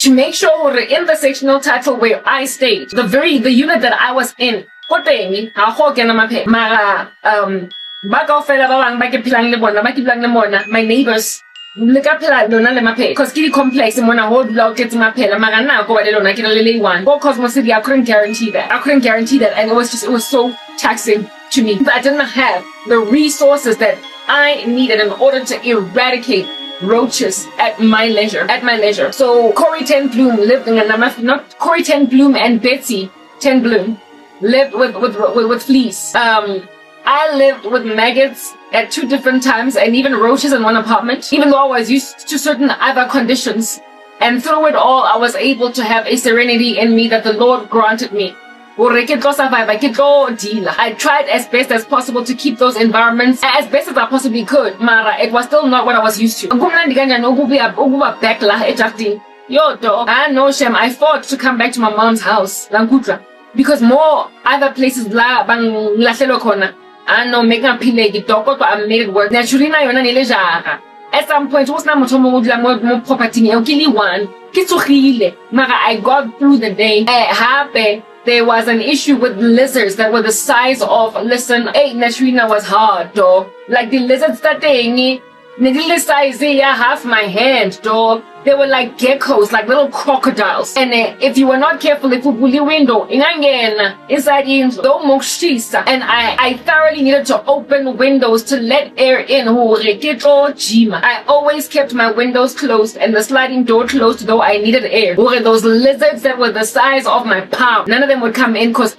to make sure in the sectional title where I stayed, the unit that I was in, my neighbors, because kitty complex and when I hold lock it's my pet, Cosmos City, I couldn't guarantee that. And it was so taxing to me. I didn't have the resources that I needed in order to eradicate roaches at my leisure. So Corey Ten Bloom lived in not Corey Ten Bloom and Betsy Ten Bloom lived with fleas. I lived with maggots at 2 different times and even roaches in one apartment, even though I was used to certain other conditions. And through it all, I was able to have a serenity in me that the Lord granted me. I tried as best as possible to keep those environments as best as I possibly could, Mara. It was still not what I was used to. I know, Shem, I fought to come back to my mom's house, because more other places I know making a pilegi dog, but I made it work. Naturally, at some point, was not more property. I got through the day. There was an issue with lizards that were the size of, Naturina was hard, dog. Like the lizards that they size, half my hand, dog. They were like geckos, like little crocodiles. And if you were not careful, if you pull your window, inside and I thoroughly needed to open windows to let air in. I always kept my windows closed and the sliding door closed, though I needed air. Those lizards that were the size of my palm, none of them would come in because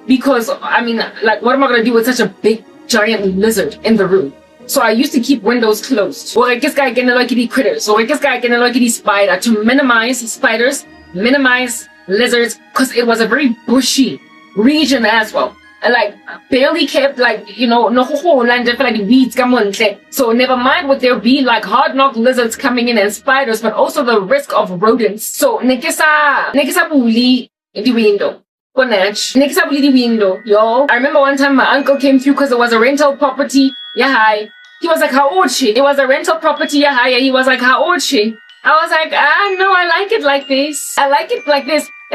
because, I mean, like, what am I going to do with such a big, giant lizard in the room? So I used to keep windows closed. Or I guess I get like these critters. Or I guess I get like these spider to minimize spiders, minimize lizards, because it was a very bushy region as well. And like, barely kept like, no land for like weeds come on. So never mind would there be like hard-knocked lizards coming in and spiders, but also the risk of rodents. So, nekesa buli in the window. Next up, the window, yo. I remember one time my uncle came through because it was a rental property. Yeah, hi. He was like, how old she? It was a rental property. Yeah, hi. He was like, how old she? I was like, no, I like it like this. And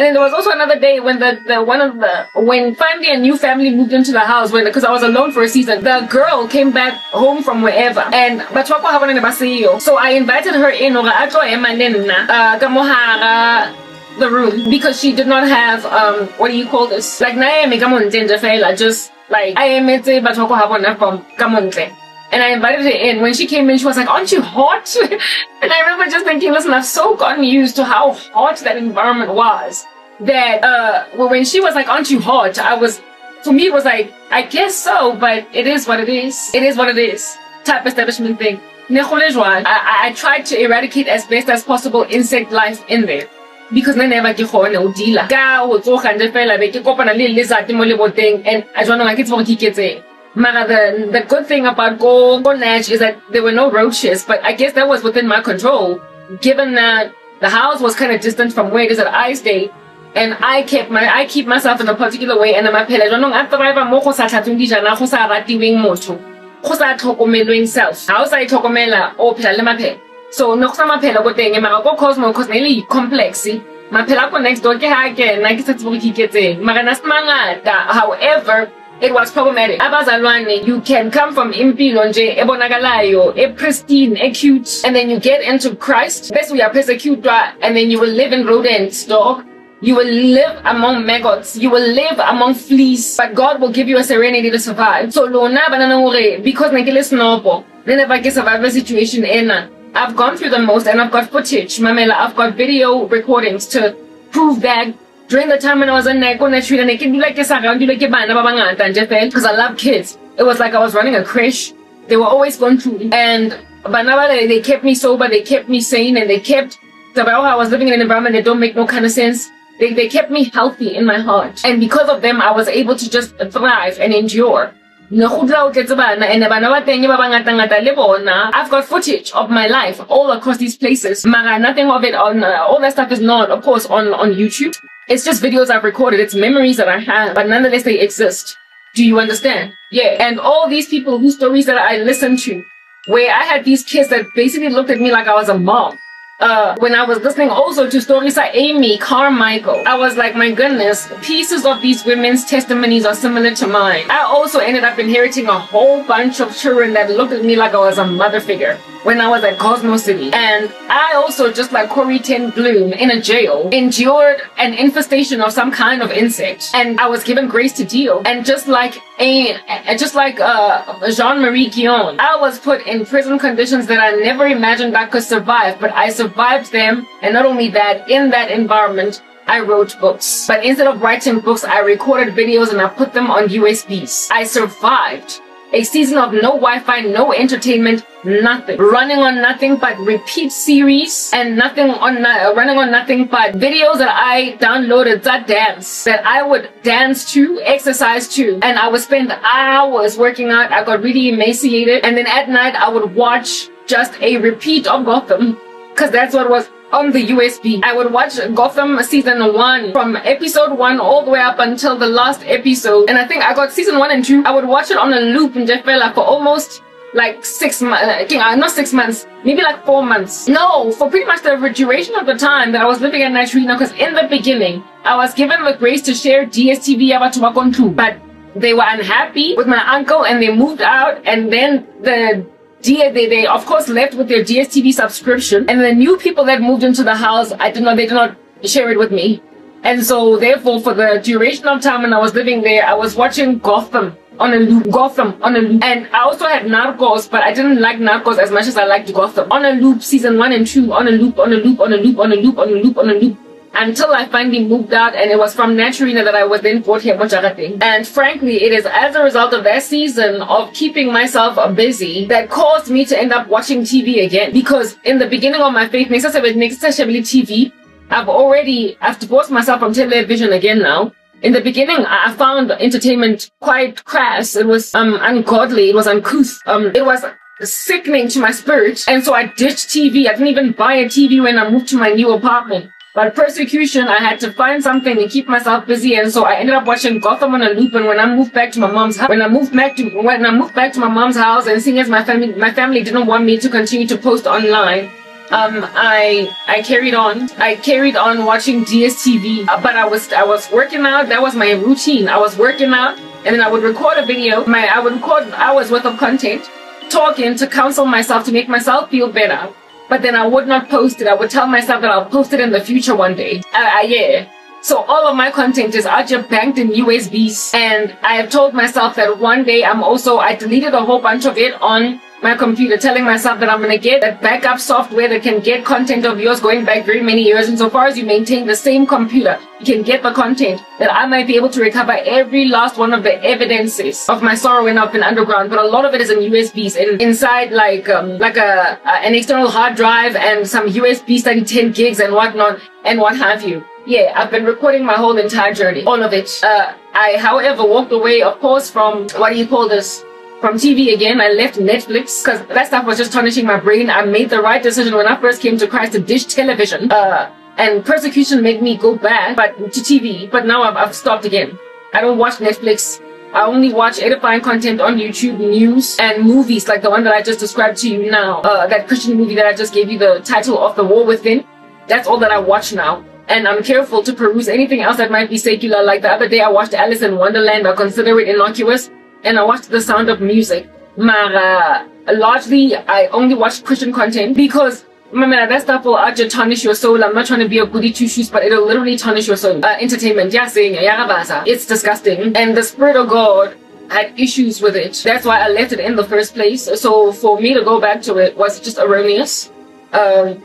then there was also another day when when finally a new family moved into the house because I was alone for a season. The girl came back home from wherever, and so I invited her in. The room because she did not have what do you call this? Like just like I am from Kamonte. And I invited her in. When she came in, she was like, aren't you hot? And I remember just thinking, listen, I've so gotten used to how hot that environment was that when she was like, aren't you hot? For me it was like, I guess so, but it is what it is. It is what it is. Type establishment thing. I tried to eradicate as best as possible insect life in there. Because I never get home and deal. And I don't know the good thing about Go Natch is that there were no roaches, but I guess that was within my control, given that the house was kind of distant from where it is that I stay, and I keep myself in a particular way, and my pet I don't know so no sama phela go teng mara go Cosmo cause nearly complex ma phela go next door ke ha ke na ke se tsebo ke iketseng mara na smangata. However, it was problematic. Abazalwane, you can come from impilo nje ebonakalayo pristine cute, and then you get into Christ best we are persecuted, and then you will live in rodents, dog. You will live among maggots. You will live among fleas. But God will give you a serenity to survive. So because then if I can survive the situation I've gone through the most, and I've got footage, Mamela, I've got video recordings to prove that during the time when I was in because I love kids. It was like I was running a creche. They were always going through, and they kept me sober, they kept me sane, and they kept I was living in an environment that don't make no kind of sense. They kept me healthy in my heart, and because of them I was able to just thrive and endure. I've got footage of my life all across these places. Nothing of it on all that stuff is not, of course, on YouTube. It's just videos I've recorded. It's memories that I have, but nonetheless they exist. Do you understand? Yeah. And all these people whose stories that I listened to, where I had these kids that basically looked at me like I was a mom. When I was listening also to stories like Amy, Carmichael, I was like, my goodness, pieces of these women's testimonies are similar to mine. I also ended up inheriting a whole bunch of children that looked at me like I was a mother figure when I was at Cosmo City. And I also, just like Corrie ten Bloom in a jail, endured an infestation of some kind of insect. And I was given grace to deal. And just like Jean-Marie Guillon, I was put in prison conditions that I never imagined I could survive, but I survived them. And not only that, in that environment, I wrote books. But instead of writing books, I recorded videos and I put them on USBs. I survived a season of no Wi-Fi, no entertainment, nothing. Running on nothing but repeat series and running on nothing but videos that I downloaded that dance, that I would dance to, exercise to, and I would spend hours working out. I got really emaciated, and then at night I would watch just a repeat of Gotham, because that's what was on the USB. I would watch Gotham season 1 from episode 1 all the way up until the last episode, and I think I got season 1 and 2. I would watch it on a loop in Jeffella for almost like 6 months, not 6 months, maybe like 4 months. No, for pretty much the duration of the time that I was living at Nitrina, because in the beginning, I was given the grace to share DSTV about but they were unhappy with my uncle and they moved out, and then they of course left with their DSTV subscription, and the new people that moved into the house, they did not share it with me. And so therefore, for the duration of time when I was living there, I was watching Gotham on a loop, and I also had Narcos, but I didn't like Narcos as much as I liked Gotham. On a loop, season 1 and 2, on a loop, until I finally moved out, and it was from Naturina that I was then brought here. And frankly, it is as a result of that season of keeping myself busy that caused me to end up watching TV again. Because in the beginning of my faith, TV, I've divorced myself from television again now. In the beginning, I found entertainment quite crass. It was ungodly. It was uncouth. It was sickening to my spirit. And so I ditched TV. I didn't even buy a TV when I moved to my new apartment. But persecution, I had to find something to keep myself busy, and so I ended up watching Gotham on a loop. And when I moved back to my mom's house, my mom's house, and seeing as my family didn't want me to continue to post online, I carried on. I carried on watching DSTV, but I was working out. That was my routine. I was working out, and then I would record a video. I would record hours worth of content, talking to counsel myself, to make myself feel better. But then I would not post it. I would tell myself that I'll post it in the future one day. Yeah. So all of my content is out here banked in USBs. And I have told myself that one day I deleted a whole bunch of it on my computer, telling myself that I'm going to get that backup software that can get content of yours going back very many years. And so far as you maintain the same computer, you can get the content, that I might be able to recover every last one of the evidences of my sorrow when I've been underground. But a lot of it is in USBs, and inside like an external hard drive and some USB study 10 gigs and whatnot and what have you. Yeah, I've been recording my whole entire journey, all of it. I, however, walked away, of course, from from TV again. I left Netflix because that stuff was just tarnishing my brain. I made the right decision when I first came to Christ to dish television. And persecution made me go back to TV. But now I've stopped again. I don't watch Netflix. I only watch edifying content on YouTube, news, and movies like the one that I just described to you now. That Christian movie that I just gave you the title of, The War Within. That's all that I watch now. And I'm careful to peruse anything else that might be secular. Like the other day I watched Alice in Wonderland. I consider it innocuous. And I watched The Sound of Music. Largely, I only watch Christian content because that stuff will actually tarnish your soul. I'm not trying to be a goody two shoes, but it'll literally tarnish your soul. Entertainment, it's disgusting. And the Spirit of God had issues with it. That's why I left it in the first place. So for me to go back to it was just erroneous. Then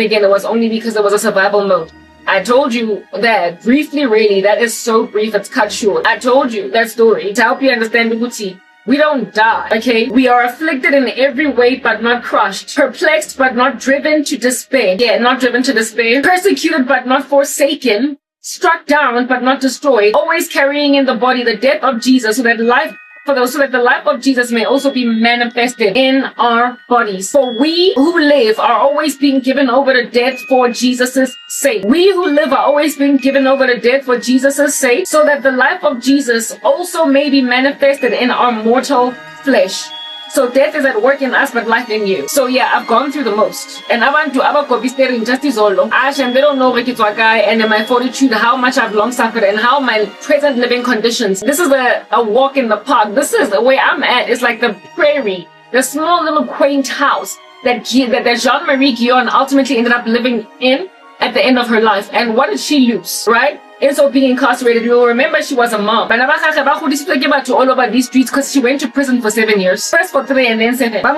again, it was only because it was a survival mode. I told you that briefly, really. That is so brief, it's cut short. I told you that story to help you understand Uguti. We don't die, okay? We are afflicted in every way but not crushed. Perplexed but not driven to despair. Yeah, not driven to despair. Persecuted but not forsaken. Struck down but not destroyed. Always carrying in the body the death of Jesus, so that life so that the life of Jesus may also be manifested in our bodies. For we who live are always being given over to death for Jesus' sake. We who live are always being given over to death for Jesus' sake, so that the life of Jesus also may be manifested in our mortal flesh. So death is at work in us, but life in you. So yeah, I've gone through the most. And abantu abakopistering justice olo. And they don't know guy and in my fortitude, how much I've long suffered and how my present living conditions. This is a walk in the park. This is the way I'm at. It's like the prairie, the small little quaint house that Jean-Marie Guyon ultimately ended up living in at the end of her life. And what did she lose, right? Also being incarcerated. You will remember she was a mom. All over these streets because she went to prison for 7 years. First for 3 and then 7. Her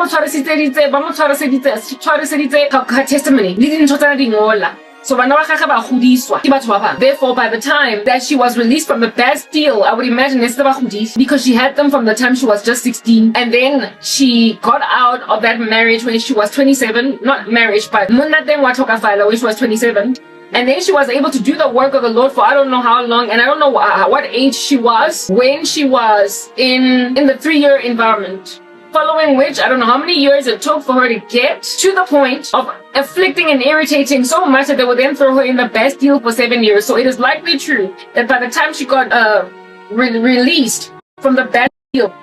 testimony. So therefore, by the time that she was released from the Bastille, I would imagine because she had them from the time she was just 16, and then she got out of that marriage when she was 27. Not marriage, but when she was 27. And then she was able to do the work of the Lord for I don't know how long, and I don't know what age she was when she was in the 3-year environment. Following which, I don't know how many years it took for her to get to the point of afflicting and irritating so much that they would then throw her in the Bastille for 7 years. So it is likely true that by the time she got released from the Bastille,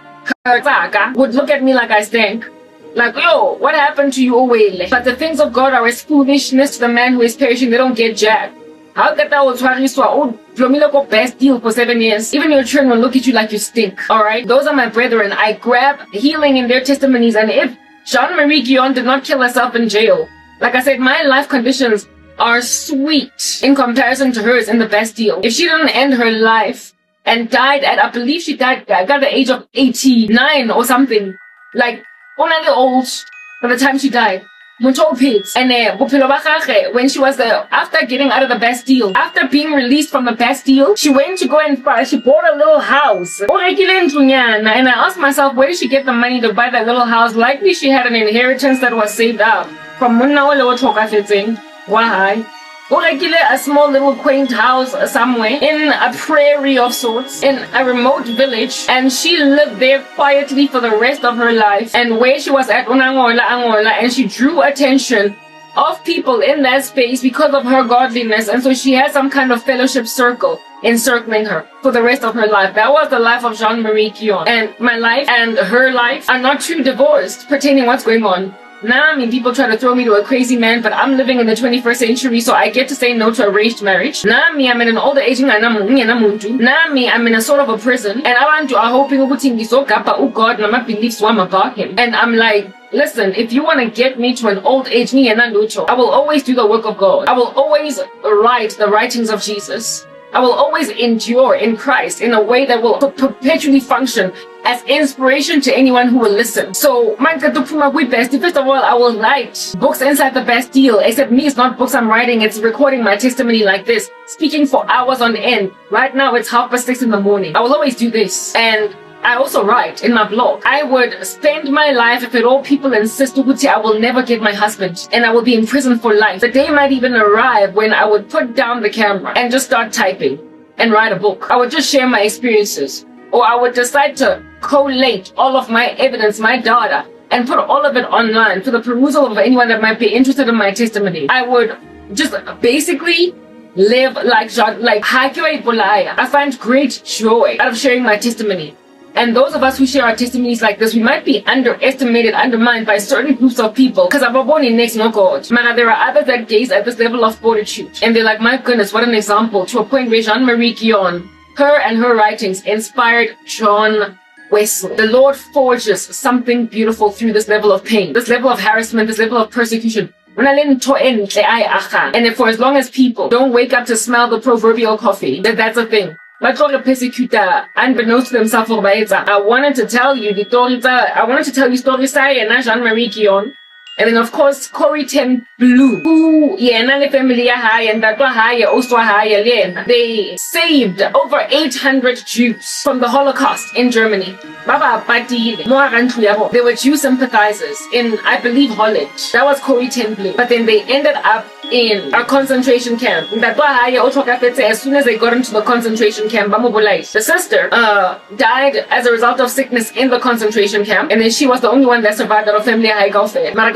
her Zaga would look at me like I stink. Like, yo, what happened to you, Owele? But the things of God are as foolishness to the man who is perishing. They don't get jack. How can that was Bastille for 7 years? Even your children will look at you like you stink. Alright? Those are my brethren. I grab healing in their testimonies. And if Jean-Marie Guyon did not kill herself in jail, like I said, my life conditions are sweet in comparison to hers in the Bastille. If she didn't end her life and died at, I believe she died at the age of 89 or something. Like, only old by the time she died. Mucho pits. And when she was after getting out of the Bastille, after being released from the Bastille, she went to go and she bought a little house. And I asked myself, where did she get the money to buy that little house? Likely she had an inheritance that was saved up from why? A small little quaint house somewhere in a prairie of sorts, in a remote village, and she lived there quietly for the rest of her life. And where she was at Angola, and she drew attention of people in that space because of her godliness, and so she had some kind of fellowship circle encircling her for the rest of her life. That was the life of Jean-Marie Guyon. And my life and her life are not too divorced pertaining what's going on. Now, I mean, people try to throw me to a crazy man, but I'm living in the 21st century, so I get to say no to arranged marriage. Now, I'm in an older age. Now, I'm in a sort of a prison, and I hoping God, and my beliefs about him. And I'm like, listen, if you want to get me to an old age, I will always do the work of God. I will always write the writings of Jesus. I will always endure in Christ in a way that will perpetually function as inspiration to anyone who will listen. So, first of all, I will write books inside the Bastille. Except me, it's not books I'm writing, it's recording my testimony like this, speaking for hours on end. Right now, it's 6:30 in the morning. I will always do this. And I also write in my blog. I would spend my life, if at all people insist, I will never get my husband and I will be in prison for life. The day might even arrive when I would put down the camera and just start typing and write a book. I would just share my experiences. Or I would decide to collate all of my evidence, my data, and put all of it online for the perusal of anyone that might be interested in my testimony. I would just basically live like I find great joy out of sharing my testimony. And those of us who share our testimonies like this, we might be underestimated, undermined by certain groups of people. Because I'm born in next no God. Man, there are others that gaze at this level of fortitude. And they're like, my goodness, what an example. To a point where Jean-Marie Guyon, her and her writings inspired John Wesley. The Lord forges something beautiful through this level of pain, this level of harassment, this level of persecution. And for as long as people don't wake up to smell the proverbial coffee, that's a thing. But for a persecutor, unbeknownst to themselves, I wanted to tell you stories and Jean-Marie Guyon, And then, of course, Corrie ten Blue, who, the family and they saved over 800 Jews from the Holocaust in Germany. They were Jew sympathizers in, I believe, Holland. That was Corrie ten Blue. But then they ended up in a concentration camp. As soon as they got into the concentration camp, the sister died as a result of sickness in the concentration camp, and then she was the only one that survived out of family.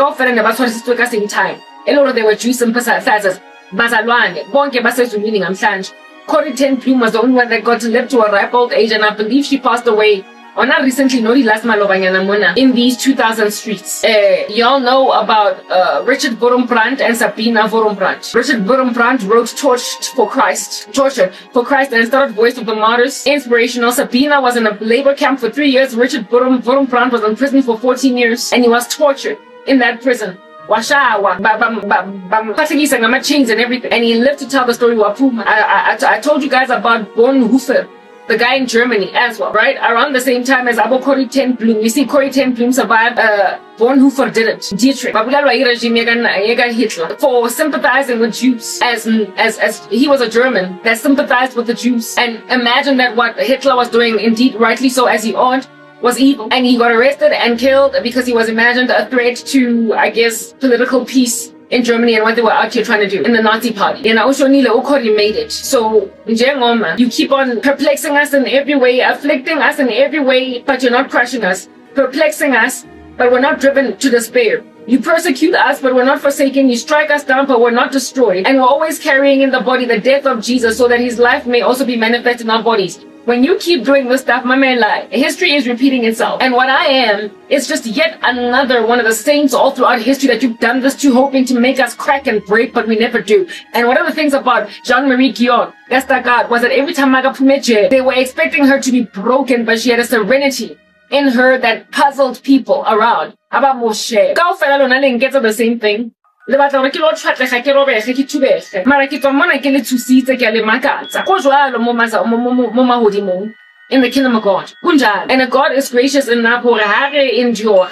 Same time. A lot of they were Jew sympathizers. Corrie ten Blue was the only one that got to live to a ripe old age, and I believe she passed away. Or not recently, no, last in these 2000 streets. Y'all know about Richard Pant and Sabina Pant. Richard Pant wrote Tortured for Christ, and started Voice of the Martyrs. Inspirational. Sabina was in a labor camp for 3 years. Richard Pant was in prison for 14 years, and he was tortured in that prison. Chains and everything. And he lived to tell the story. I told you guys about Bonhoeffer, the guy in Germany as well, right? Around the same time as Corrie ten Blum. You see, Corrie ten Blum survived. Bonhoeffer didn't. Dietrich. Hitler for sympathizing with Jews, as he was a German that sympathized with the Jews. And imagine that what Hitler was doing, indeed rightly so as he ought, was evil, and he got arrested and killed because he was imagined a threat to, I guess, political peace in Germany and what they were out here trying to do in the Nazi party. And Ukori made it. So, you keep on perplexing us in every way, afflicting us in every way, but you're not crushing us. Perplexing us, but we're not driven to despair. You persecute us, but we're not forsaken. You strike us down, but we're not destroyed. And we're always carrying in the body the death of Jesus so that his life may also be manifest in our bodies. When you keep doing this stuff, my man, history is repeating itself. And what I am is just yet another one of the saints all throughout history that you've done this to, hoping to make us crack and break, but we never do. And one of the things about Jean-Marie Guyon, that's that God, was that every time they were expecting her to be broken, but she had a serenity in her that puzzled people around. About Moshe. Gets the same thing. In the kingdom of God. And God is gracious enough to endure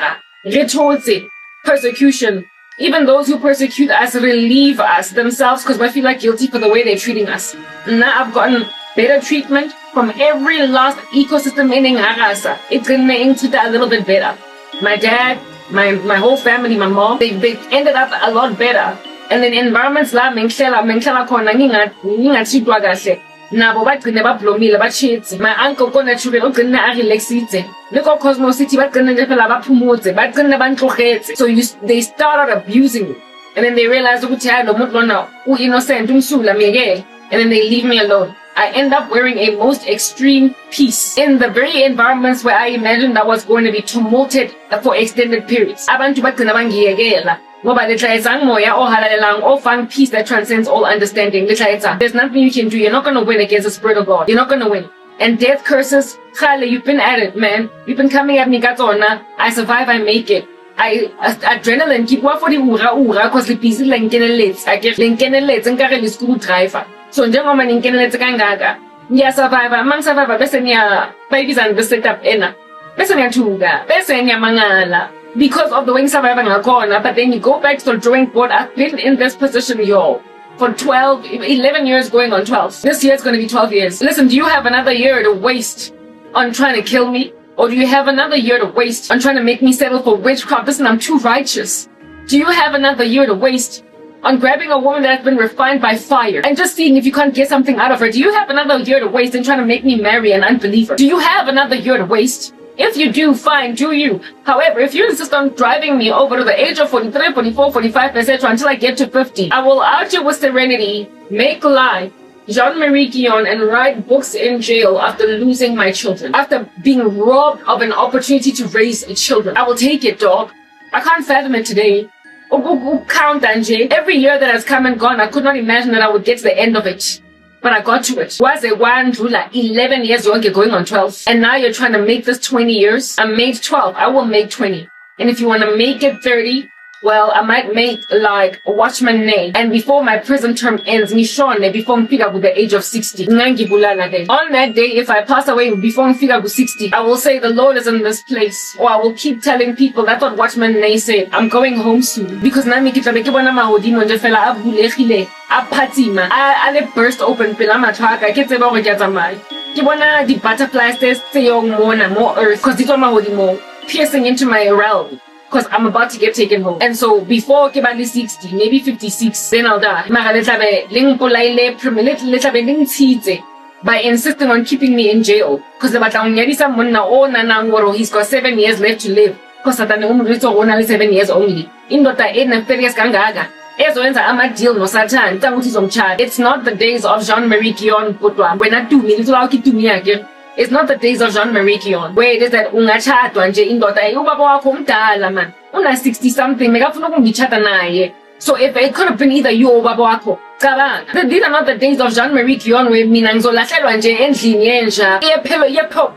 persecution. Even those who persecute us relieve us themselves because we feel like guilty for the way they're treating us. Now I've gotten better treatment from every last ecosystem in Harasa. It's going to a little bit better. My dad, my whole family, my mom, they ended up a lot better. And then environments la menklela khona ngingathidwa kahle nabo bagcine bablomile bachitsi. My uncle kona children ugcine a relaxitse leko Cosmo City bagcine nje phela baphumutse bagcine bantlogetse. So they started abusing me, and then they realized ukuthi hayi lo muntu lona innocent umsula miyeke, and then they leave me alone. I end up wearing a most extreme peace in the very environments where I imagined I was going to be tumulted for extended periods. Abantu bagcina bangiyekela ngoba letlaetsang moya o halalelang o fang peace that transcends all understanding. Letlaetsa, there's nothing you can do. You're not going to win against the Spirit of God. You're not going to win. And death curses, Khale, you've been at it, man. You've been coming at me, Gatsona. I survive, I make it. Adrenaline keep wa for the ura cause the busy lenkenelets. I get lenkenelets and carry the screwdriver. So njengoba ninkeneletse kangaka ngiyasurvive mangisurvive bese babies and bese up ena bese ngiyathuka bese ngiyamangala because of the way ngisurvive ngakhona. But then you go back to the drawing board. I've been in this position for 11 years going on 12. This year it's going to be 12 years. Listen, do you have another year to waste on trying to kill me? Or do you have another year to waste on trying to make me settle for witchcraft? Listen, I'm too righteous. Do you have another year to waste on grabbing a woman that has been refined by fire and just seeing if you can't get something out of her? Do you have another year to waste in trying to make me marry an unbeliever? Do you have another year to waste? If you do, fine, do you. However, if you insist on driving me over to the age of 43, 44, 45, etc. until I get to 50, I will argue with serenity, make lie, Jean-Marie Guyon, and write books in jail after losing my children, after being robbed of an opportunity to raise children. I will take it, dog. I can't fathom it today. Count Anje. Every year that has come and gone, I could not imagine that I would get to the end of it. But I got to it. Was a one ruler, 11 years going on 12. And now you're trying to make this 20 years. I made 12. I will make 20. And if you want to make it 30, well, I might make like a watchman name, and before my prison term ends, ngishone before ngifika with the age of 60. Ngangibulala then. On that day, if I pass away before ngifika with 60, I will say the Lord is in this place, or I will keep telling people that's what watchman Nay said. I'm going home soon because nami kitlabe ke bona mahodimo nje fela a bulegile, a phatsima, a le burst open pela matlhaka ke tseba go ke tsamaya. Ke bona di butterflies tse yong mona mo earth because ditwa mahodimo piercing into my realm. Because I'm about to get taken home. And so before Kebali 60, maybe 56, then I'll die. By insisting on keeping me in jail. Because he's got 7 years left to live. Because only 7 years only. It's not the days of Jean-Marie Guyon. It's not the days of Jean-Marie Guyon, where it is that ungachadwa nje indoda ubaba wakho umdala man una 60 something megafuna ukungichata naye. So if it could have been either you or ubaba wakho, cabanga. These are not the days of Jean-Marie Guyon where mina ngizolahlelwa nje endlini yenja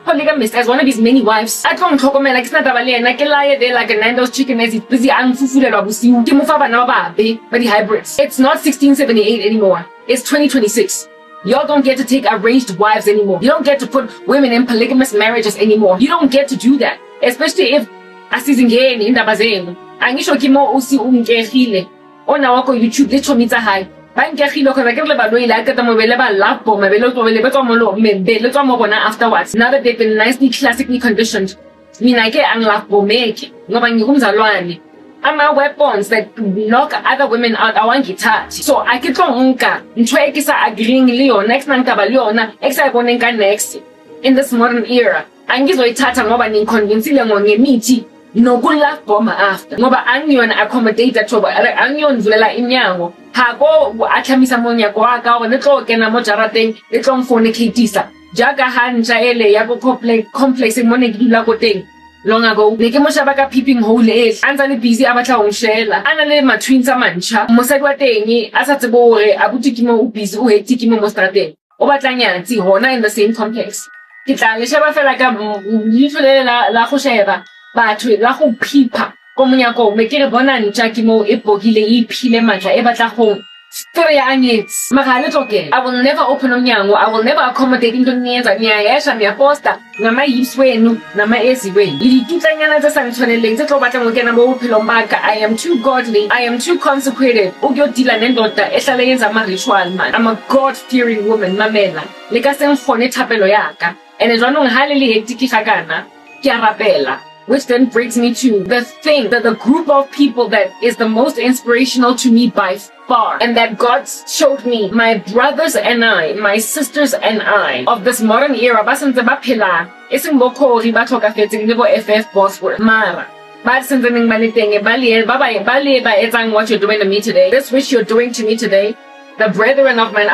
polygamist as one of his many wives. Athi ngithokomela kisinadaba lena ke laye there like a Nando's chicken as he's busy angifufulelwa busiu ke mufa bana babe but the hybrids. It's not 1678 anymore. It's 2026. Y'all don't get to take arranged wives anymore. You don't get to put women in polygamous marriages anymore. You don't get to do that. Especially if asizingeni indaba zenu. Angisho kimo usi umkehile. Ona wako YouTube lecho mitsa hai. Ba nkehile because akere ba loile akata mo bele ba lapo me bele to bele betwa mo lo me bele to mo bona afterwards. Now that they've been nicely classically conditioned. Mina ke ang lapo meke. Ngoba ngumzalwane. Ama weapons that knock other women out awangithathi. So I kitlo nka ntwe ekisa agreeing liyo next nankaba liyona exayibona nka next in this modern era. Angizoyithatha ngoba ninconvincile ngemithi nokulove bomber after. Ngoba angiyona accommodator thoba angiyonvulela inyango. Hako athamisa monyako waka wona tlo kena mo jarateng letlo mfonekitisa. Jaga hanja ele yabo complex monekila ko teng. Long ago, neke mo shaba peeping hole antsane busy abatla ho shela ana le matwins a mantsha mosadi wa teng a sa tsebo hore abuti ke mo busy o hectic mo strateng o batlanya tsi hona in the same complex ke tla le shaba fela ka lifele la go sheba batho la go pipa ko monyako me ke re bona ntja ke mo e bogile e phile matla e batla go I will never open unyango. I will never accommodate into niyenza niyayesha niyaposta ngama yips wenu nama ezi wenu ilitutanyana tsa santswaneleng tse tlo batla ngokena mo bophelo baka. I am too godly, I am too consecrated ukuyodila nendoda ehlale yenza ama ritual man. I'm a God-fearing woman mamela le ka seng gone thapelo yaka ene jwanong ha le le hectic kana ke a rapela. Which then brings me to the thing that the group of people that is the most inspirational to me by far, and that God showed me, my brothers and I, my sisters and I, of this modern era, basenze baphela esingbokori batlhokafetseng le bo FF Bosworth mara ba senze ning baneteng ba etsang what you're doing to me today, this which you're doing to me today. The brethren of mine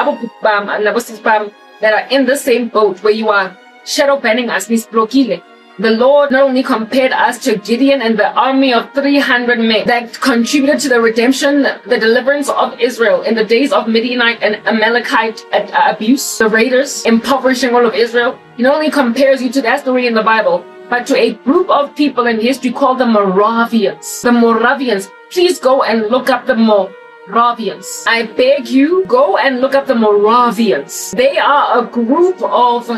that are in the same boat where you are shadow banning us, nisblokile. The Lord not only compared us to Gideon and the army of 300 men that contributed to the redemption, the deliverance of Israel in the days of Midianite and Amalekite abuse, the raiders impoverishing all of Israel. He not only compares you to that story in the Bible, but to a group of people in history called the Moravians. The Moravians. Please go and look up the Moravians. I beg you, go and look up the Moravians. They are a group of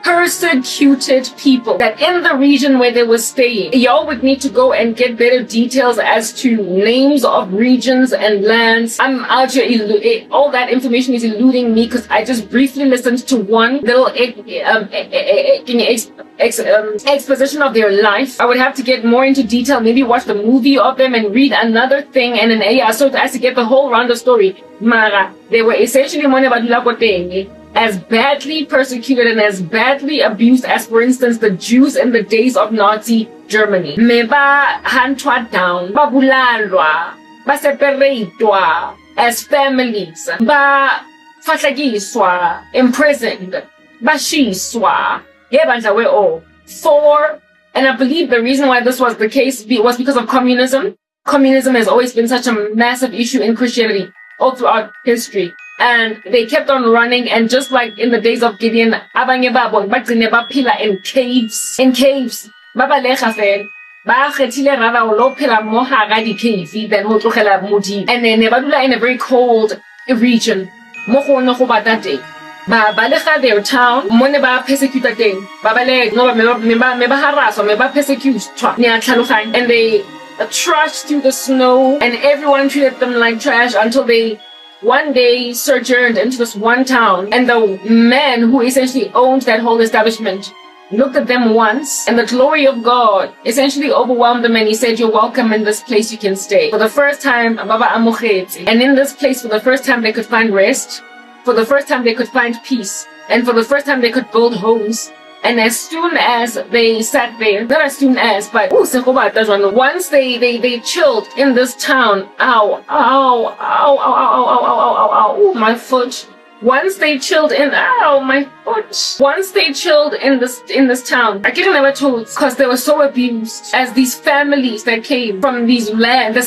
persecuted people that in the region where they were staying, y'all would need to go and get better details as to names of regions and lands. I'm out here, all that information is eluding me because I just briefly listened to one little exposition of their life. I would have to get more into detail, maybe watch the movie of them and read another thing and an AI so as to get the whole round of story. Mara, they were essentially as badly persecuted and as badly abused as, for instance, the Jews in the days of Nazi Germany. Ba hantwa down, ba bulalwa, ba separatwa as families, ba fatlagiswa, imprisoned, ba shiswa, yebanja we all. And I believe the reason why this was the case was because of communism. Communism has always been such a massive issue in Christianity all throughout history. And they kept on running, and just like in the days of Gideon, abanye babo bagcine baphila in caves. Babalekha fel. ba kgethile rara o lo phela mo hara di-cave than ho tlogela modimo. And then ba dula in a very cold region mo go ne go bata teng. Ba balega their town mo ne ba persecute teng. Ba bale no me ba harasswa, me ba persecute ne a tlhaloganya. And they trashed through the snow, and everyone treated them like trash until they one day sojourned into this one town, and the man who essentially owned that whole establishment looked at them once, and the glory of God essentially overwhelmed them, and he said, "You're welcome in this place, you can stay." For the first time, Baba Amokhetse. And in this place, for the first time, they could find rest. For the first time, they could find peace. And for the first time, they could build homes. And as soon as they sat there, not as soon as, but once they chilled in this town, my foot. Once they chilled in, my foot. Once they chilled in this town, I couldn't never told because they were so abused as these families that came from this land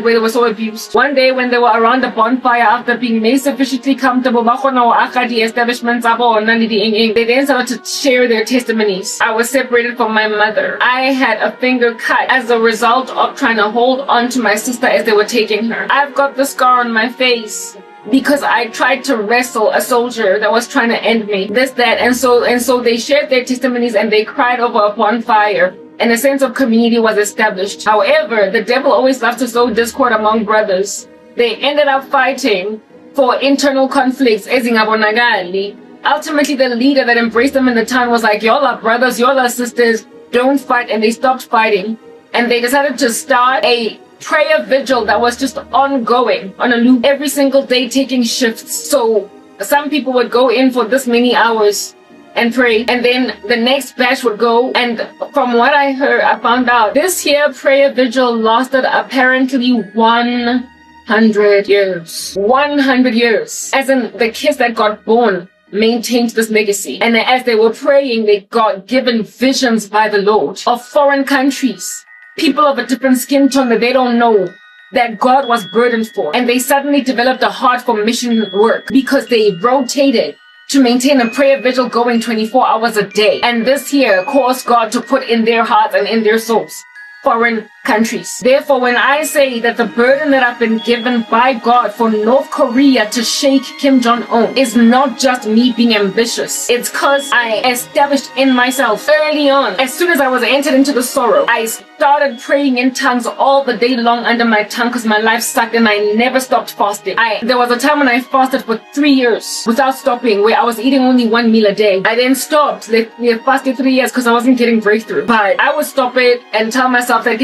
where they were so abused. One day when they were around the bonfire after being made sufficiently comfortable, the establishments, they then started to share their testimonies. I was separated from my mother. I had a finger cut as a result of trying to hold on to my sister as they were taking her. I've got the scar on my face because I tried to wrestle a soldier that was trying to end me. This, that, and so they shared their testimonies and they cried over a bonfire, and a sense of community was established. However, the devil always loves to sow discord among brothers. They ended up fighting for internal conflicts. Ultimately, the leader that embraced them in the town was like, "Y'all are brothers, y'all are sisters, don't fight," and they stopped fighting. And they decided to start a prayer vigil that was just ongoing on a loop every single day, taking shifts. So some people would go in for this many hours and pray, and then the next batch would go. And from what I heard, I found out this here prayer vigil lasted apparently 100 years. 100 years. As in, the kids that got born maintained this legacy. And as they were praying, they got given visions by the Lord of foreign countries, people of a different skin tone that they don't know, that God was burdened for. And they suddenly developed a heart for mission work because they rotated to maintain a prayer vigil going 24 hours a day. And this here caused God to put in their hearts and in their souls foreign countries. Therefore, when I say that the burden that I've been given by God for North Korea to shake Kim Jong-un is not just me being ambitious, it's because I established in myself early on, as soon as I was entered into the sorrow, I started praying in tongues all the day long under my tongue because my life sucked, and I never stopped fasting. There was a time when I fasted for 3 years without stopping, where I was eating only one meal a day. I then stopped. They fasted 3 years because I wasn't getting breakthrough. But I would stop it and tell myself that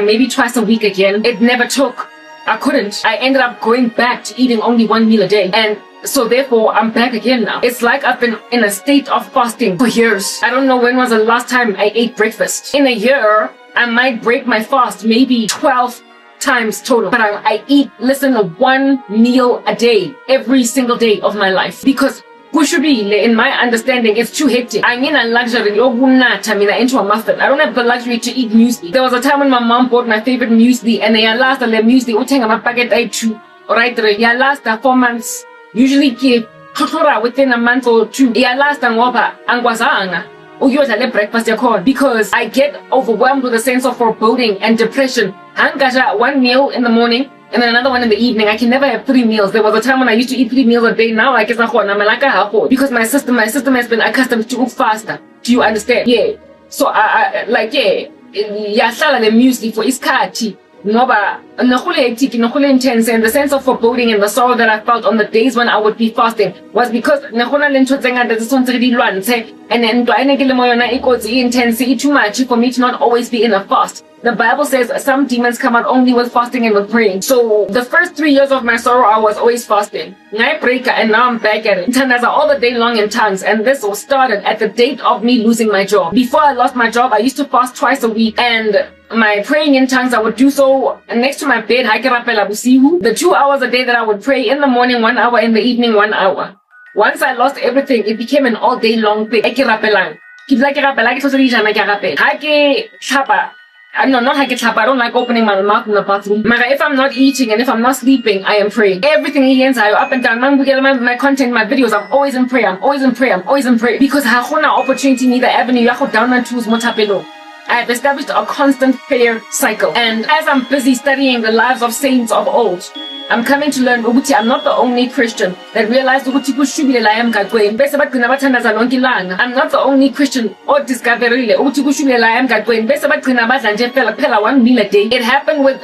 maybe twice a week again. It never took. I couldn't. I ended up going back to eating only one meal a day. And so therefore, I'm back again now. It's like I've been in a state of fasting for years. I don't know when was the last time I ate breakfast. In a year, I might break my fast maybe 12 times total. But I eat, one meal a day, every single day of my life. Because in my understanding, it's too hectic. I need a luxury into a muffin. I don't have the luxury to eat muesli. There was a time when my mom bought my favorite muesli, and they last the muesli last 4 months. Usually within a month or two. Last breakfast because I get overwhelmed with a sense of foreboding and depression. One meal in the morning and then another one in the evening. I can never have 3 meals. There was a time when I used to eat 3 meals a day. Now I guess I'm like a because my system has been accustomed to faster. Do you understand? Yeah. So I the muesli for iskati. Intense, and the sense of foreboding and the sorrow that I felt on the days when I would be fasting was because and intense too much for me to not always be in a fast. The Bible says some demons come out only with fasting and with praying. So the first 3 years of my sorrow, I was always fasting. And now I'm back at it. All the day long in tongues. And this was started at the date of me losing my job. Before I lost my job, I used to fast twice a week. And my praying in tongues, I would do so next to my bed. The 2 hours a day that I would pray in the morning, 1 hour, in the evening, 1 hour. Once I lost everything, it became an all day long thing. I don't like opening my mouth in the bathroom. If I'm not eating and if I'm not sleeping, I am praying. Everything against I up and down. My content, my videos, I'm always in prayer. I'm always in prayer. I'm always in prayer. Because I have an opportunity, neither avenue, I have down my tools, motapelo. I've established a constant prayer cycle. And as I'm busy studying the lives of saints of old, I'm coming to learn ukuthi I'm not the only Christian that realized ukuthi kushubile la emgaqweni bese bagcina bathandaza lonke ilanga. I'm not the only Christian odiscoverile ukuthi kushubile la emgaqweni bese bagcina badla nje phela 1 meal a day. It happened with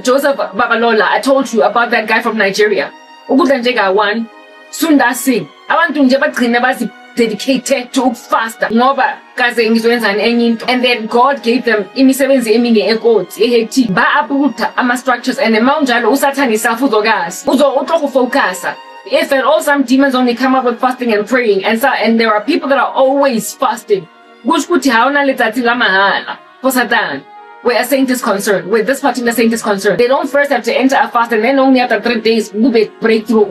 Joseph Babalola. I told you about that guy from Nigeria. Ukudla nje ka-1 Sunda Singh. Abantu nje bagcina bazi dedicated to fast ngoba kaze ngizwenzani enye into, and then God gave them imisebenzi eminye enkosi ehectic ba uproota ama structures, and emanjalo usathani self uzokazi utlo focusa. If at all some demons only come up with fasting and praying, and there are people that are always fasting, kusho ukuthi hawuna letsatsi la mahala for Satan. Where a saint is concerned, where this particular saint is concerned, they don't first have to enter a fast, and then only after 3 days kube breakthrough.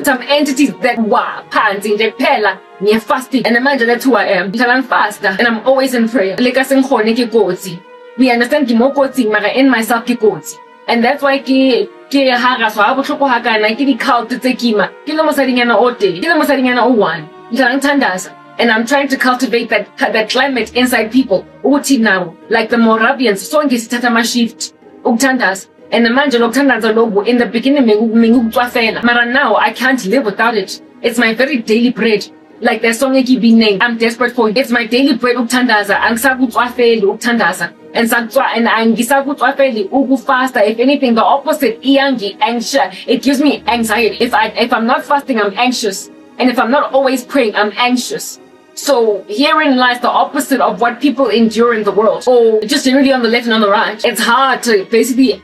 Some entities that Pant nje phela ngiye fasting, and imagine that's who I am. I'm faster, and I'm always in prayer. Like asenkhone ke kotsi. We understand ke mo kotsi mara in myself ke kotsi. And that's why ke hara so abohloko hakana ke di cult tse kima. Ke lo mosadinyana o te, ke lo mosadinyana o 1. Ngithandaza. And I'm trying to cultivate that climate inside people. Uthi now, like the Moravians, so ngisithatha ma shift ukuthandaza. And the manje lokuthandaza lobo in the beginning mengukutwafela. Mara now I can't live without it. It's my very daily bread. Like the song be named, I'm desperate for it. It's my daily bread ukuthandaza. Angisakutwafeli ukuthandaza. And angisakutwafeli ukufasta. If anything, the opposite, anxious. It gives me anxiety. If I'm not fasting, I'm anxious. And if I'm not always praying, I'm anxious. So herein lies the opposite of what people endure in the world, or just generally on the left and on the right. It's hard to basically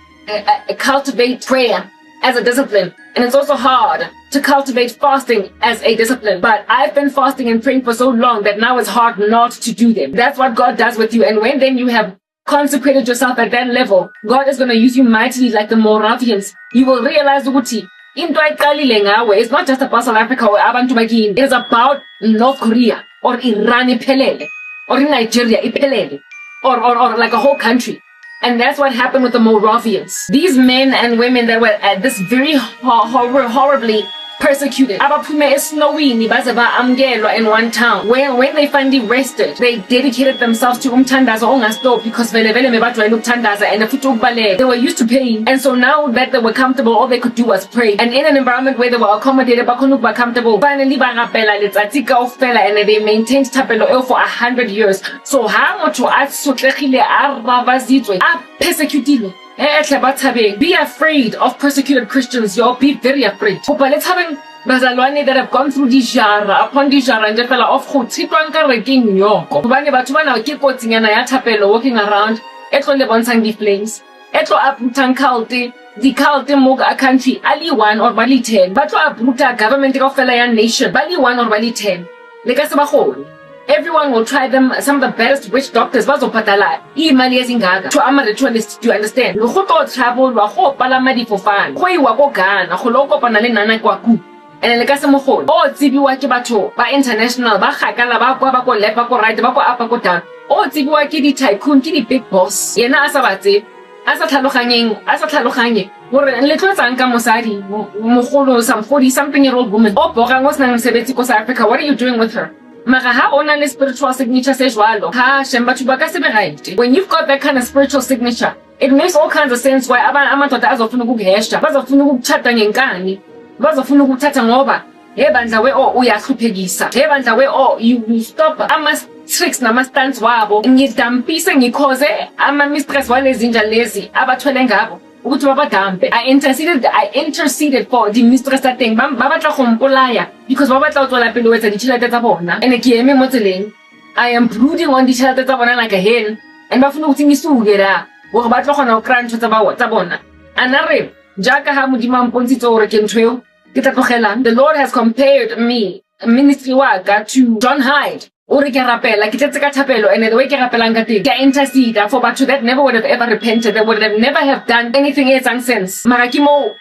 cultivate prayer as a discipline, and it's also hard to cultivate fasting as a discipline. But I've been fasting and praying for so long that now it's hard not to do them. That's what God does with you. And when then you have consecrated yourself at that level, God is going to use you mightily like the Moravians. You will realize ukuthi into ayiqalile ngawe, it's not just about South Africa or abantu bakini. It is about North Korea or Iran iphelele, or in Nigeria iphelele, or like a whole country. And that's what happened with the Moravians. These men and women that were at this very horribly persecuted. Abaphume esnowini baze ba-amkelwa in one town. When they finally rested, they dedicated themselves to umthandazo ongastop, because vele mebajwayele ukuthandaza and futhi ukubaleka. They were used to pain, and so now that they were comfortable, all they could do was pray. And in an environment where they were accommodated, bakhona ukuba comfortable, finally barapela letsatsi kaofela, and they maintained thapelo eo for 100 years. So ha motho a sotlehile a ravazitswe a persecutilwe, be afraid of persecuted Christians, y'all. Be very afraid. But let's having bazalwane that have gone through the jara upon the jara and fella of khutitwanka reking nyoko. Bane batho bana ke kotsinyana ya thapelo walking around. Etlo le bontshang di flames. Etlo aputang culte, the culte mo a country ali 1 or bali 10. Batlo apruta government ka fela ya nation bali 1 or bali 10. Le ka se ba khona. Everyone will try them. Some of the best witch doctors bazopatala imali ezingaga to ama ritualists. Do you understand? Lo go travel wa go palama difofane go iwa go Ghana go lo kopana le nana kwa ku, and le ka se mogolo o tsibiwa ke batho ba international ba gakala ba kwa ba go left ba go right ba go up ba go down. O tsibiwa ke di tycoon ke di big boss. Yena asa batse asa tlhaloganye gore le tlotsang ka mosadi mogolo, some 40 something year old woman o boga ngo sna msebetsi ko South Africa. What are you doing with her? Mara ha ona le spiritual signature se jwalo ha shemba tuba ka se be right. When you've got that kind of spiritual signature, it makes all kinds of sense why amadoda azofuna ukukuhesha, bazofuna ukukuchata ngenkani, bazofuna ukuthatha ngoba hebandla we uyahluphekisa, hebandla we you stop ama tricks nama stunts wabo, ngidampise ngikhoze ama mistress walezinja lezi abathwele ngabo ukuthi babadampe. I interceded for the mistress that thing ba batla go mpolaya because ba batla go tswela pele wetsa ditšhelete tsa bona, and ke eme mo tseleng. I am brooding on ditšhelete tsa bona like a hen, and ba funa go tsingisuke la gore ba tla gona go crunch tsa bona. Anare jaaka ha modimo mpontshitse gore ke ntweo ke tla tlogelang. The Lord has compared me, ministry waka, to John Hyde. Ore ke rapela ke tletse ka thapelo, and the way ke rapelang ka teng ke intercede for batho that never would have ever repented, that would have never have done anything else sense. Mara ke mo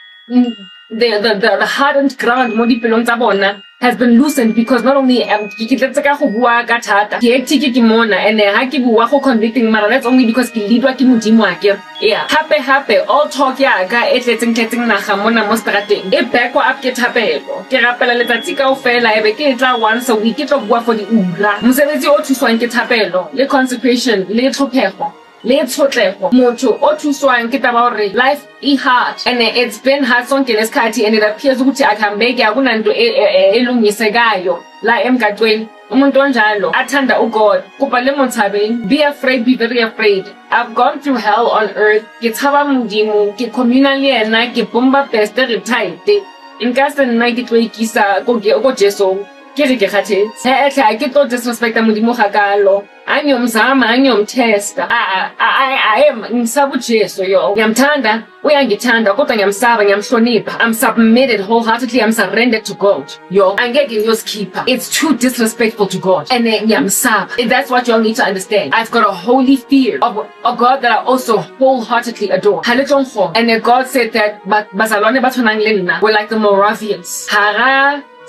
the hardened ground mo dipelong tsa bona has been loosened because not only ke tletse ka go bua ka thata ke hectic ke mona and ha ke bua go convicting mara that's only because ke leadwa ke modimo akere yeah hape all talk ya ka e tletseng naga mona mo strateng e backwa up ke thapelo ke rapela letsatsi kaofela ebe ke tla once a week ke tlo bua for diura mosebetsi o thuswang ke thapelo le consecration le tlhophego le tshotlego motho o thuswang ke taba hore life is hard and it's been hard sonke lesikhathi and it appears ukuthi akuhambeki akunanto elungisekayo la emgaqweni umuntu onjalo athanda uGod kuba le mothabeng be afraid, be very afraid. I've gone through hell on earth ke tshaba modimo ke communally yena ke bomba best retired nka se nna ke tlo ikisa go Jesu ke re ke khathetse ke tlo disrespecta modimo gakalo anyomzama anyomtesta I am ngisabu Jesu yo ngiyamthanda uyangithanda kodwa ngiyamsaba ngiyamhlonipha I'm submitted wholeheartedly I'm surrendered to God yo angeke ngiyoskipha it's too disrespectful to God and ngiyamsaba that's what you all need to understand I've got a holy fear of a God that I also wholeheartedly adore and God said that bazalwane bathonang le nna were like the Moravians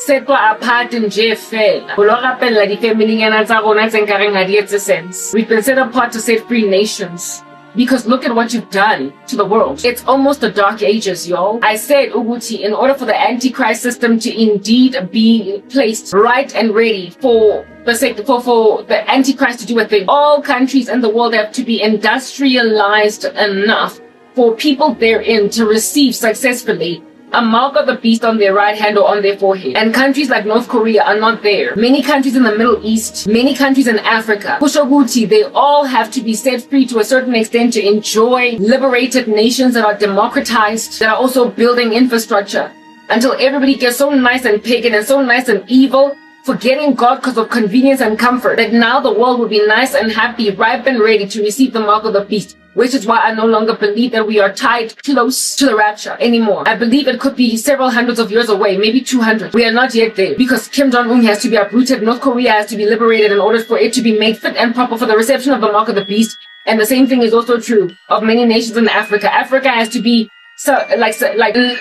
setwa apart nje fela go lo rapella di family nyana tsa rona tse nkareng ha di etse sense we've been set apart to set free nations because look at what you've done to the world it's almost the dark ages yo I said uguti in order for the antichrist system to indeed be placed right and ready for the antichrist to do a thing all countries in the world have to be industrialized enough for people therein to receive successfully a mark of the beast on their right hand or on their forehead. And countries like North Korea are not there. Many countries in the Middle East, many countries in Africa, Kushoguti, they all have to be set free to a certain extent to enjoy liberated nations that are democratized, that are also building infrastructure. Until everybody gets so nice and pagan and so nice and evil, forgetting God because of convenience and comfort, that now the world will be nice and happy, ripe and ready to receive the mark of the beast. Which is why I no longer believe that we are tied close to the rapture anymore. I believe it could be several hundreds of years away, maybe 200. We are not yet there because Kim Jong-un has to be uprooted, North Korea has to be liberated in order for it to be made fit and proper for the reception of the mark of the beast. And the same thing is also true of many nations in Africa. Africa has to be like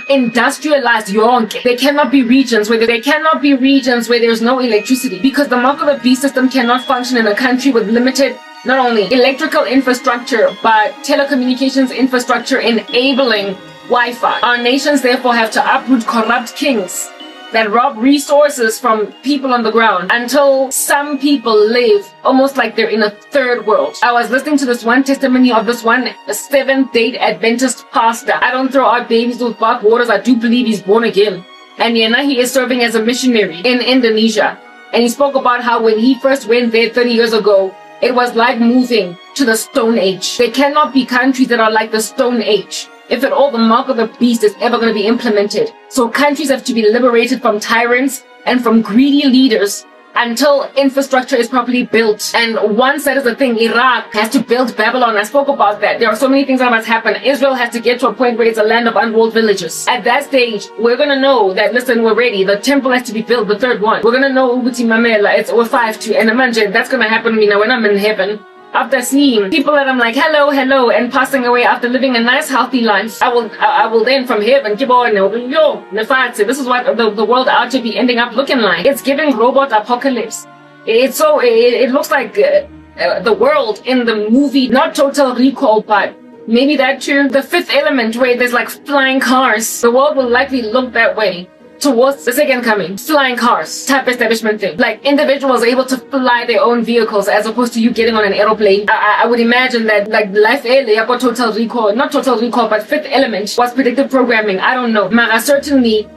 industrialized yonke. There cannot be regions where there's no electricity because the mark of the beast system cannot function in a country with limited not only electrical infrastructure, but telecommunications infrastructure enabling Wi-Fi. Our nations therefore have to uproot corrupt kings that rob resources from people on the ground until some people live almost like they're in a third world. I was listening to this one testimony of this one Seventh-day Adventist pastor. I don't throw out babies with bath waters. I do believe he's born again. And now he is serving as a missionary in Indonesia. And he spoke about how when he first went there 30 years ago, it was like moving to the Stone Age. There cannot be countries that are like the Stone Age if at all the mark of the beast is ever going to be implemented. So countries have to be liberated from tyrants and from greedy leaders until infrastructure is properly built. And once that is the thing, Iraq has to build Babylon. I spoke about that. There are so many things that must happen. Israel has to get to a point where it's a land of unwalled villages. At that stage, we're going to know that, listen, we're ready. The temple has to be built, the third one. We're going to know Ubuti Mamela, we're 5-2. And imagine that's going to happen to me now when I'm in heaven. After seeing people that I'm like, hello, and passing away after living a nice, healthy life, I will then from heaven keep on, this is what the world ought to be ending up looking like. It's giving robot apocalypse. It looks like the world in the movie, not Total Recall, but maybe that too. The Fifth Element, where there's like flying cars. The world will likely look that way towards the second coming. Flying cars type establishment thing. Like individuals able to fly their own vehicles as opposed to you getting on an aeroplane. I would imagine that like Life Air, got Total Recall, not Total Recall, but Fifth Element was predictive programming. I don't know. Mara certainly,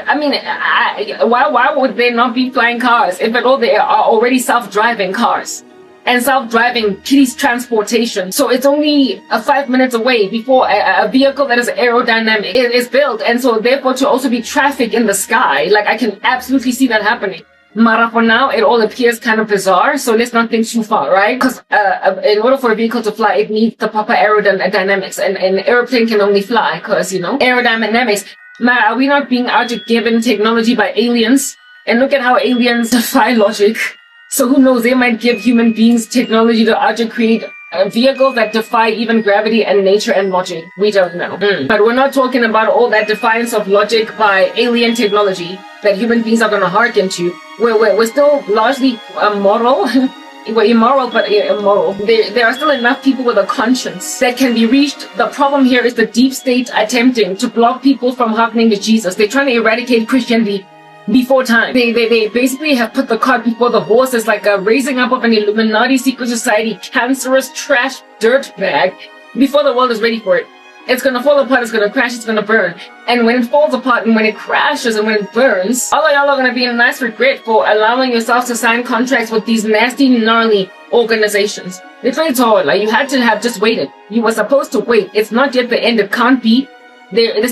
I mean, why would there not be flying cars if at all they are already self-driving cars? And self-driving kitties transportation. So it's only 5 minutes away before a vehicle that is aerodynamic is built. And so therefore to also be traffic in the sky, like I can absolutely see that happening. Mara, for now, it all appears kind of bizarre. So let's not think too far, right? Because in order for a vehicle to fly, it needs the proper aerodynamics. And an airplane can only fly because, aerodynamics. Mara, are we not being given technology by aliens? And look at how aliens defy logic. So who knows, they might give human beings technology to create vehicles that defy even gravity and nature and logic. We don't know. But we're not talking about all that defiance of logic by alien technology that human beings are going to hearken to. We're still largely moral. We're immoral, but immoral. There are still enough people with a conscience that can be reached. The problem here is the deep state attempting to block people from hearkening to Jesus. They're trying to eradicate Christianity before time. They basically have put the cart before the horse. It's like a raising up of an Illuminati secret society, cancerous trash dirt bag before the world is ready for it. It's gonna fall apart, it's gonna crash, it's gonna burn. And when it falls apart and when it crashes and when it burns, all of y'all are gonna be in a nice regret for allowing yourselves to sign contracts with these nasty, gnarly organizations. Literally told, like, you had to have just waited. You were supposed to wait. It's not yet the end, it can't be. There's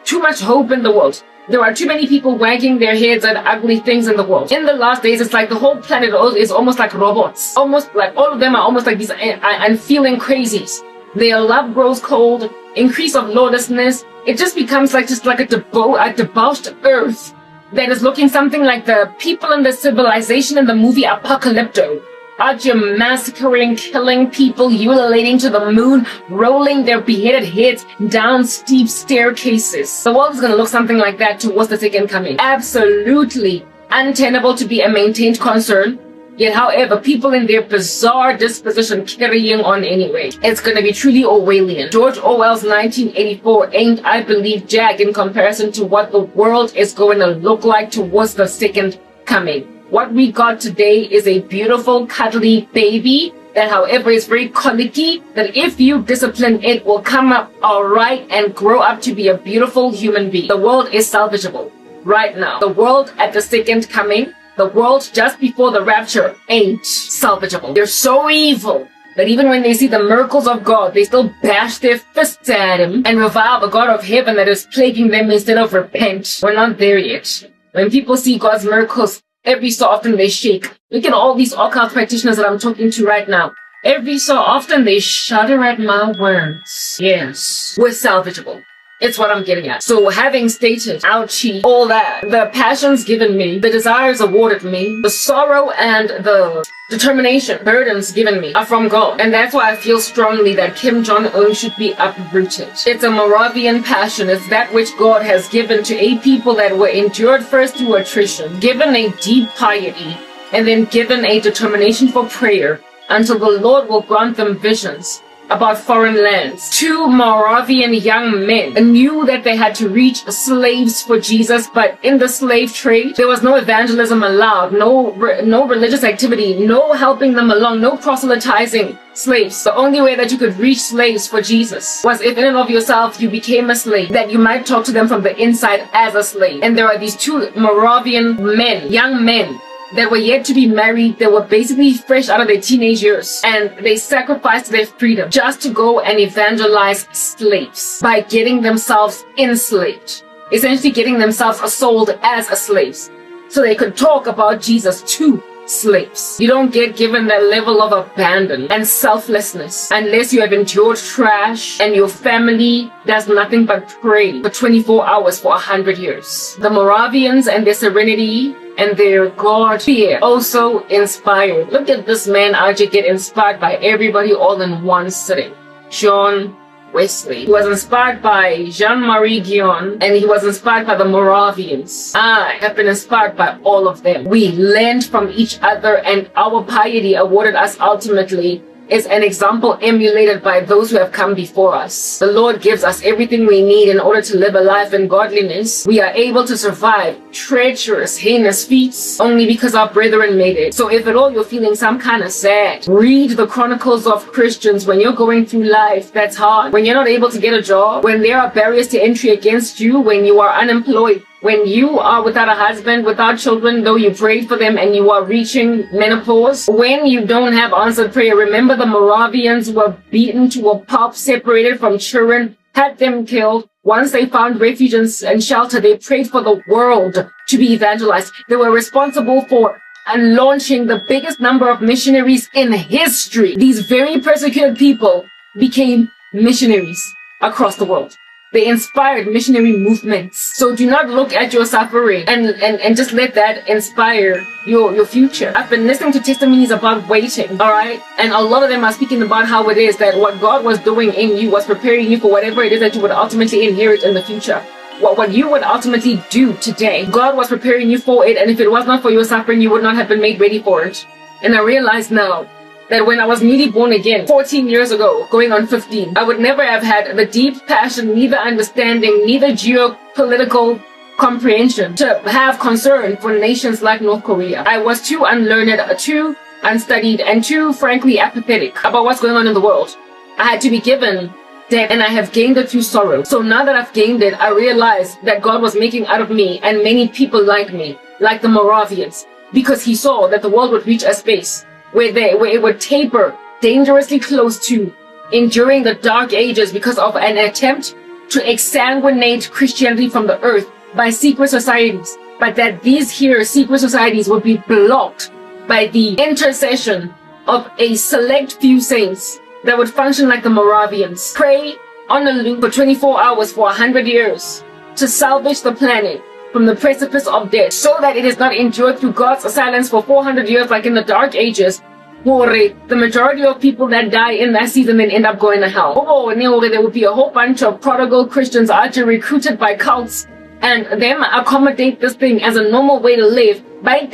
too much hope in the world. There are too many people wagging their heads at ugly things in the world. In the last days, it's like the whole planet is almost like robots. Almost like all of them are almost like these unfeeling crazies. Their love grows cold, increase of lawlessness. It just becomes like a debauched earth that is looking something like the people in the civilization in the movie Apocalypto. Out here massacring, killing people, ululating to the moon, rolling their beheaded heads down steep staircases. The world is going to look something like that towards the second coming. Absolutely untenable to be a maintained concern. Yet, however, people in their bizarre disposition carrying on anyway. It's going to be truly Orwellian. George Orwell's 1984 ain't, I believe, jack in comparison to what the world is going to look like towards the second coming. What we got today is a beautiful, cuddly baby that, however, is very colicky, that if you discipline it, will come up all right and grow up to be a beautiful human being. The world is salvageable right now. The world at the second coming, the world just before the rapture ain't salvageable. They're so evil that even when they see the miracles of God, they still bash their fists at him and revile the God of heaven that is plaguing them instead of repent. We're not there yet. When people see God's miracles, every so often they shake. Look at all these occult practitioners that I'm talking to right now. Every so often they shudder at my words. Yes, we're salvageable. It's what I'm getting at. So having stated, ouchie, all that, the passions given me, the desires awarded me, the sorrow and the determination, burdens given me are from God. And that's why I feel strongly that Kim Jong-un should be uprooted. It's a Moravian passion. It's that which God has given to a people that were endured first through attrition, given a deep piety, and then given a determination for prayer until the Lord will grant them visions about foreign lands. Two Moravian young men knew that they had to reach slaves for Jesus, but in the slave trade, there was no evangelism allowed, no religious activity, no helping them along, no proselytizing slaves. The only way that you could reach slaves for Jesus was if in and of yourself you became a slave, that you might talk to them from the inside as a slave. And there are these two Moravian men, young men, that were yet to be married. They were basically fresh out of their teenage years, and they sacrificed their freedom just to go and evangelize slaves by getting themselves enslaved, essentially getting themselves sold as slaves so they could talk about Jesus to slaves. You don't get given that level of abandon and selflessness unless you have endured trash and your family does nothing but pray for 24 hours for 100 years. The Moravians and their serenity and their God fear also inspired. Look at this man Ajay get inspired by everybody all in one sitting. John Wesley. He was inspired by Jean-Marie Guyon, and he was inspired by the Moravians. I have been inspired by all of them. We learned from each other, and our piety awarded us ultimately is an example emulated by those who have come before us. The Lord gives us everything we need in order to live a life in godliness. We are able to survive treacherous, heinous feats only because our brethren made it. So if at all you're feeling some kind of sad, read the chronicles of Christians when you're going through life that's hard, when you're not able to get a job, when there are barriers to entry against you, when you are unemployed, when you are without a husband, without children, though you prayed for them and you are reaching menopause, when you don't have answered prayer. Remember, the Moravians were beaten to a pulp, separated from children, had them killed. Once they found refuge and shelter, they prayed for the world to be evangelized. They were responsible for launching the biggest number of missionaries in history. These very persecuted people became missionaries across the world. They inspired missionary movements. So do not look at your suffering and just let that inspire your future. I've been listening to testimonies about waiting, all right? And a lot of them are speaking about how it is that what God was doing in you was preparing you for whatever it is that you would ultimately inherit in the future. What you would ultimately do today, God was preparing you for it. And if it was not for your suffering, you would not have been made ready for it. And I realize now that when I was newly born again, 14 years ago, going on 15, I would never have had the deep passion, neither understanding, neither geopolitical comprehension to have concern for nations like North Korea. I was too unlearned, too unstudied, and too, frankly, apathetic about what's going on in the world. I had to be given that, and I have gained it through sorrow. So now that I've gained it, I realized that God was making out of me and many people like me, like the Moravians, because he saw that the world would reach a space where it would taper dangerously close to enduring the dark ages because of an attempt to exsanguinate Christianity from the earth by secret societies, but that these here secret societies would be blocked by the intercession of a select few saints that would function like the Moravians, pray on the loop for 24 hours for 100 years to salvage the planet from the precipice of death, so that it is not endured through God's silence for 400 years like in the dark ages, where the majority of people that die in that season then end up going to hell. There would be a whole bunch of prodigal Christians actually recruited by cults, and them accommodate this thing as a normal way to live. What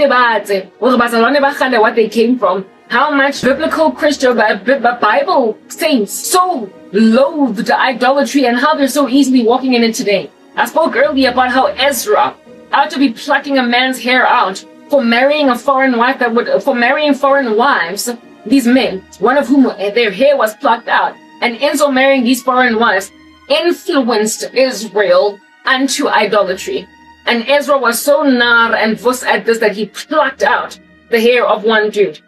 they came from. How much biblical Christian Bible saints so loathed idolatry and how they're so easily walking in it today. I spoke earlier about how Ezra ought to be plucking a man's hair out for marrying a foreign wife for marrying foreign wives, these men, one of whom their hair was plucked out, and in so marrying these foreign wives, influenced Israel unto idolatry. And Ezra was so nar and vus at this that he plucked out the hair of one dude.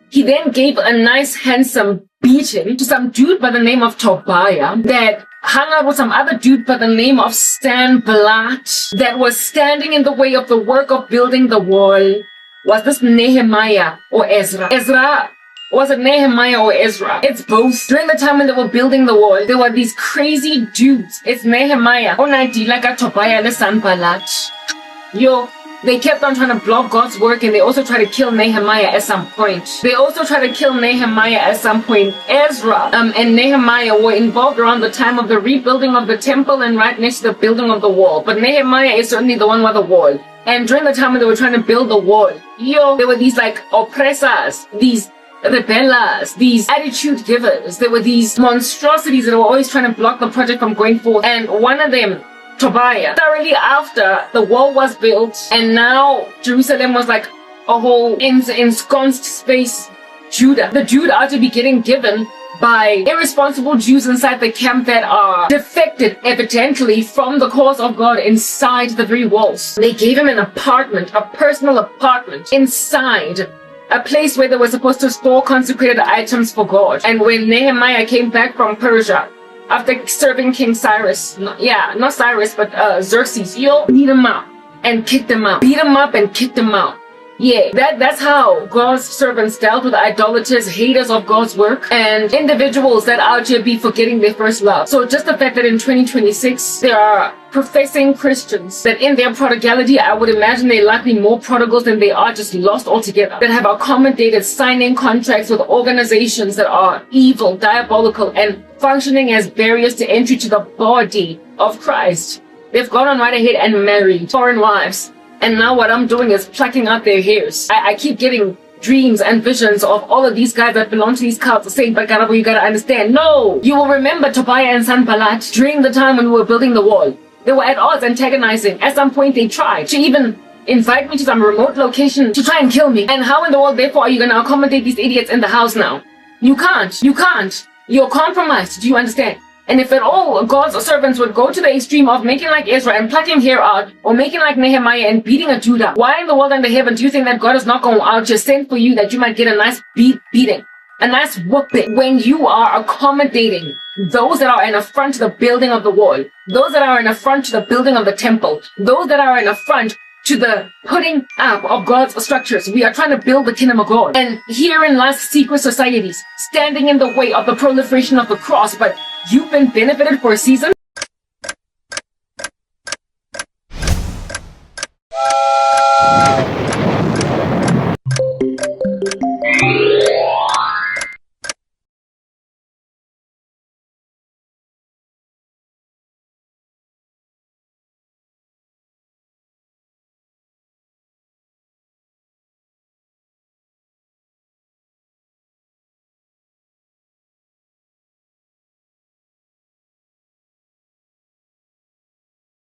He then gave a nice handsome beating to some dude by the name of Tobiah that hung out with some other dude by the name of Sanballat that was standing in the way of the work of building the wall. Was this Nehemiah or Ezra? Was it Nehemiah or Ezra? It's both. During the time when they were building the wall, there were these crazy dudes. It's Nehemiah. Tobiah and Sanballat. They kept on trying to block God's work, and they also tried to kill Nehemiah at some point. Ezra and Nehemiah were involved around the time of the rebuilding of the temple and right next to the building of the wall. But Nehemiah is certainly the one with the wall. And during the time when they were trying to build the wall, there were these like oppressors, these rebellers, these attitude givers. There were these monstrosities that were always trying to block the project from going forth. And one of them, Tobiah, thoroughly after the wall was built and now Jerusalem was like a whole ensconced space, Judah. The Jude ought to be getting given by irresponsible Jews inside the camp that are defected evidently from the cause of God inside the very walls. They gave him an apartment, a personal apartment inside a place where they were supposed to store consecrated items for God. And when Nehemiah came back from Persia, after serving King Cyrus, not Cyrus, but Xerxes, beat him up and kicked him out. Beat him up and kicked him out. Yeah, that's how God's servants dealt with idolaters, haters of God's work, and individuals that out here be forgetting their first love. So just the fact that in 2026, there are professing Christians that in their prodigality, I would imagine they're likely more prodigals than they are just lost altogether, that have accommodated signing contracts with organizations that are evil, diabolical, and functioning as barriers to entry to the body of Christ. They've gone on right ahead and married foreign wives. And now what I'm doing is plucking out their hairs. I keep getting dreams and visions of all of these guys that belong to these cults saying, but Garabo, you gotta understand. No! You will remember Tobiah and Sanballat during the time when we were building the wall. They were at odds, antagonizing. At some point they tried to even invite me to some remote location to try and kill me. And how in the world, therefore, are you gonna accommodate these idiots in the house now? You can't. You're compromised. Do you understand? And if at all God's servants would go to the extreme of making like Ezra and plucking hair out, or making like Nehemiah and beating a Judah, why in the world under heaven do you think that God is not going out to send for you that you might get a nice beating, a nice whooping, when you are accommodating those that are an affront to the building of the wall, those that are an affront to the building of the temple, those that are an affront to the putting up of God's structures? We are trying to build the kingdom of God. And herein lies secret societies, standing in the way of the proliferation of the cross, but you've been benefited for a season.